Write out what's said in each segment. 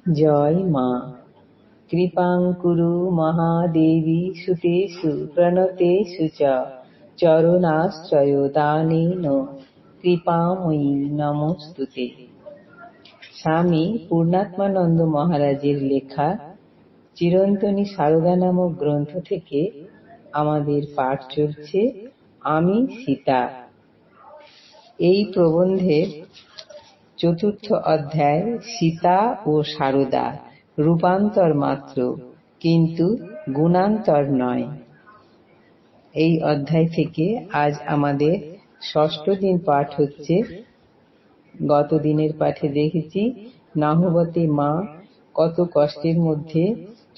জয় মা। কৃপাং কুরু মহাদেবী সুতেষু প্রণতেষু চ চরণাশ্রয় দানেন কৃপাময়ী নমস্তুতে। স্বামী পূর্ণাত্মানন্দ মহারাজের লেখা চিরন্তনী সারদা নামক গ্রন্থ থেকে আমাদের পাঠ চলছে আমি সীতা। এই প্রবন্ধের চতুর্থ অধ্যায় সীতা ও সারদা রূপান্তর মাত্র, কিন্তু গুণান্তর নয়। এই অধ্যায় থেকে আজ আমাদের ষষ্ঠ দিন পাঠ হচ্ছে। গত দিনের পাঠে দেখেছি নাহবতে মা কত কষ্টের মধ্যে,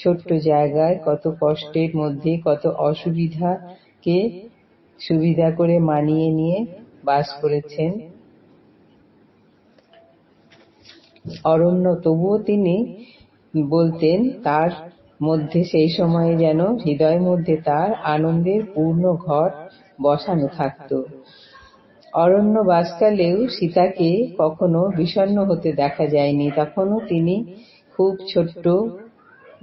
ছোট্ট জায়গায় কত কষ্টের মধ্যে কত অসুবিধাকে সুবিধা করে মানিয়ে নিয়ে বাস করেছেন। অরণ্য, তবুও তিনি বলতেন তার মধ্যে সেই সময়ে যেন হৃদয়ের মধ্যে তার আনন্দের পূর্ণ ঘর বসানো থাকত। অরণ্য বাসকালেও সীতাকে কখনো বিষণ্ণ হতে দেখা যায়নি। তখনও তিনি খুব ছোট্ট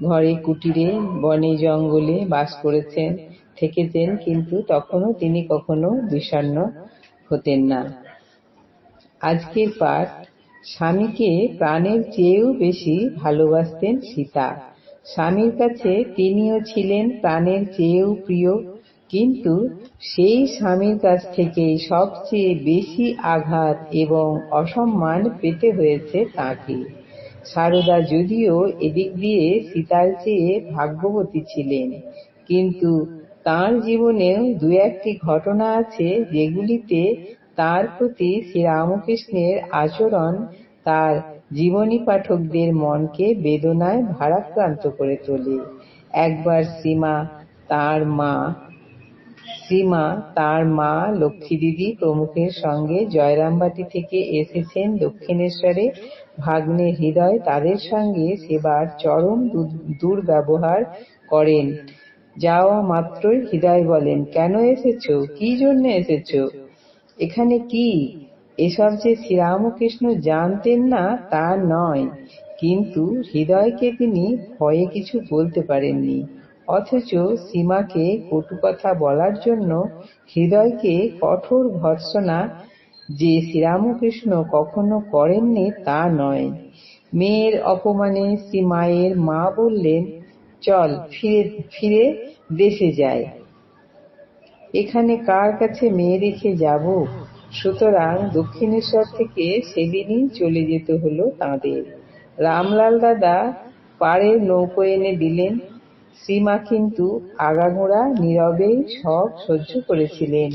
ঘরে, কুটিরে, বনে জঙ্গলে বাস করেছেন, থেকেছেন, কিন্তু তখনও তিনি কখনো বিষণ্ণ হতেন না। আজকের পাঠ, স্বামীকে প্রাণের চেয়েও বেশি ভালোবাসতেন সীতা। স্বামীর কাছে তিনিও ছিলেন প্রাণের চেয়েও প্রিয়, কিন্তু সেই স্বামীর কাছ থেকেই সবচেয়ে বেশি আঘাত এবং অসম্মান পেতে হয়েছে তাঁকে। সারদা যদিও এদিক দিয়ে সীতার চেয়ে ভাগ্যবতী ছিলেন, কিন্তু তাঁর জীবনেও দু একটি ঘটনা আছে যেগুলিতে তার প্রতি শ্রীরামকৃষ্ণের আচরণ তার জীবনী পাঠকদের মনকে বেদনায় ভারাক্রান্ত করে তোলে। একবার শ্রীমা, তার মা লক্ষ্মী দিদি প্রমুখের সঙ্গে জয়রামবাটি থেকে এসেছেন দক্ষিণেশ্বরে। ভাগ্নে হৃদয় তাদের সঙ্গে সেবার চরম দুর্ব্যবহার করেন। যাওয়া মাত্রই হৃদয় বলেন, কেন এসেছ, কি জন্য এসেছ, এখানে কি? এসব যে শ্রীরামকৃষ্ণ জানতেন না তা নয়, কিন্তু হৃদয়কে তিনি ভয়ে কিছু বলতে পারেননি। অথচ সীমাকে কটু কথা বলার জন্য হৃদয়কে কঠোর ভর্ৎসনা যে শ্রীরামকৃষ্ণ কখনো করেননি তা নয়। মেয়ের অপমানে শ্রীমায়ের মা বললেন, চল ফিরে দেশে যাই, এখানে কার কাছে মেয়ে রেখে যাব? সুতরাং দক্ষিণেশ্বর থেকে সেদিনই চলে যেতে হলো তাঁদের। রামলাল দাদা পাড়ের নৌকো এনে দিলেন। শ্রীমা কিন্তু আগাগোড়া নীরবেই সব সহ্য করেছিলেন।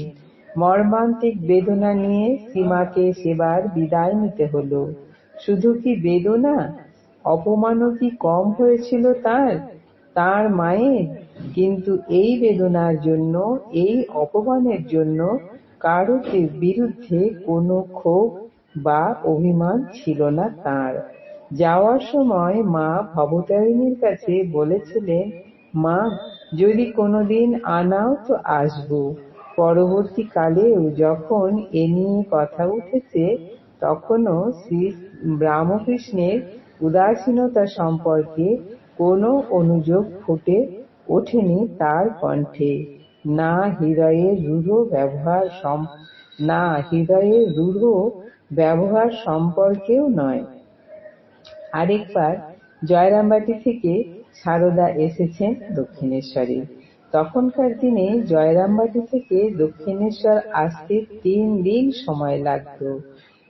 মর্মান্তিক বেদনা নিয়ে শ্রীমাকে সেবার বিদায় নিতে হলো। শুধু কি বেদনা, অপমানও কি কম হয়েছিল তার মায়ের? কিন্তু এই বেদনার জন্য, এই অপমানের জন্য কারো বিরুদ্ধে কোনো ক্ষোভ বা অভিমান ছিল না তার। যাওয়ার সময় মা ভবতারিণীর কাছে বলেছিলেন, মা, যদি কোনোদিন আনাও তো আসবো। পরবর্তীকালেও যখন এ নিয়ে কথা উঠেছে, তখনও শ্রী রামকৃষ্ণের উদাসীনতা সম্পর্কে কোনো অনুযোগ ফুটে ওঠেনি তার কণ্ঠে, না হৃদয়ের রূঢ় ব্যবহার সম্পর্কেও নয়। আরেকবার জয়রামবাটি থেকে সারদা এসেছেন দক্ষিণেশ্বরে। তখনকার দিনে জয়রামবাটি থেকে দক্ষিণেশ্বর আসতে 3 দিন সময় লাগত।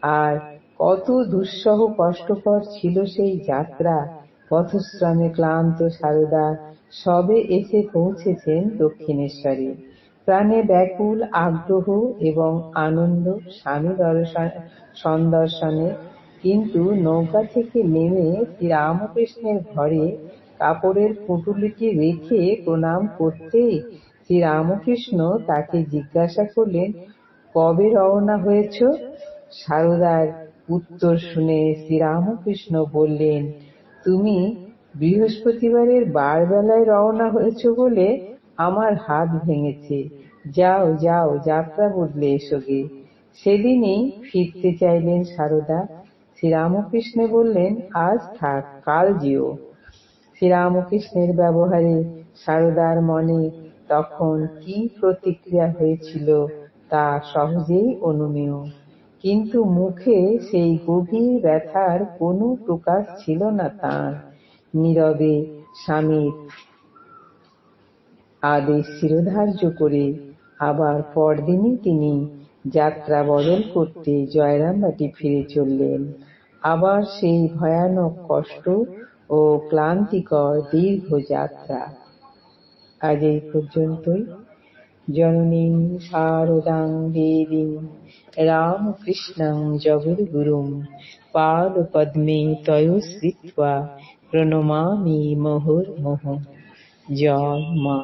আর কত দুঃসহ কষ্টকর ছিল সেই যাত্রা। পথশ্রমে ক্লান্ত সারদা সবে এসে পৌঁছেছেন দক্ষিণেশ্বরে। প্রাণে ব্যাকুল আগ্রহ এবং আনন্দ স্বামী সন্দর্শনে, কিন্তু নৌকা থেকে নেমে শ্রীরামকৃষ্ণের ঘরে কাপড়ের পুঁটুলিটি রেখে প্রণাম করতেই শ্রীরামকৃষ্ণ তাকে জিজ্ঞাসা করলেন, কবে রওনা হয়েছ? সারদার উত্তর শুনে শ্রীরামকৃষ্ণ বললেন, তুমি বৃহস্পতিবারের বারবেলায় রওনা হয়েছ বলে আমার হাত ভেঙেছে। যাও যাও, যাত্রা বদলে এসোগে। সেদিনই ফিরতে চাইলেন সারদা। শ্রীরামকৃষ্ণ বললেন, আজ থাক, কাল যেও। শ্রীরামকৃষ্ণের ব্যবহারে সারদার মনে তখন কি প্রতিক্রিয়া হয়েছিল তা সহজেই অনুমেয়, কিন্তু মুখে সেই গভীর ব্যথার কোনো প্রকাশ ছিল না তাঁর। নীরবে স্বামীর আদেশ শিরোধার্য করে আবার পরদিনই তিনি যাত্রা বদল করতে জয়রামবাটি ফিরে চললেন। আবার সেই ভয়ানক কষ্ট ও ক্লান্তিকর দীর্ঘ যাত্রা। আজ এই পর্যন্তই। জননীং শারদাং দেবীং রামকৃষ্ণং জগদ্গুরুং পাদপদ্মে তয়োশ্রিত্বা প্রণমামি মুহুর্মুহুঃ। জয় মা।